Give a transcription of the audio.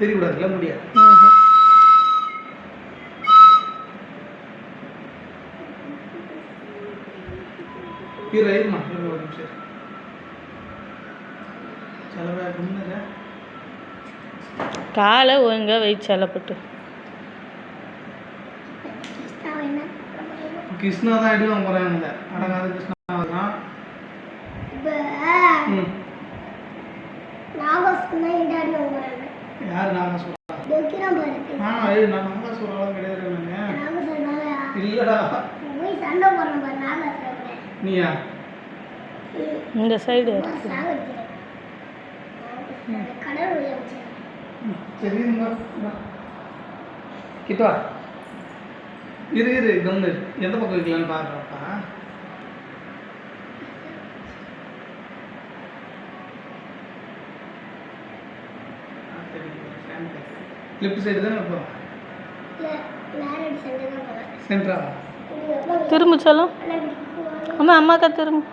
தெரியக்கூடாதுல்ல முடியாது. இருமா ஒரு நிமிஷம் காலை ஒழுங்கா வை செல்லப்பட்டு. கிருஷ்ணா தான் அடி வாங்க போறாங்க. அடங்காத கிருஷ்ணா தான். யார் நாங்க சொல்றா? நான் நாங்க சொல்றாலும் கிடையாது. இல்லடா நீயா இந்த சைடு சரி கிட்டா இரு கம்னு எந்த பக்கம் வைக்கலான்னு பாக்குறப்பா. லெஃப்ட் சைடு தானே வைப்போம். சென்ட்ரா திரும்ப சொல்லும். அம்மா அம்மாக்கா திரும்ப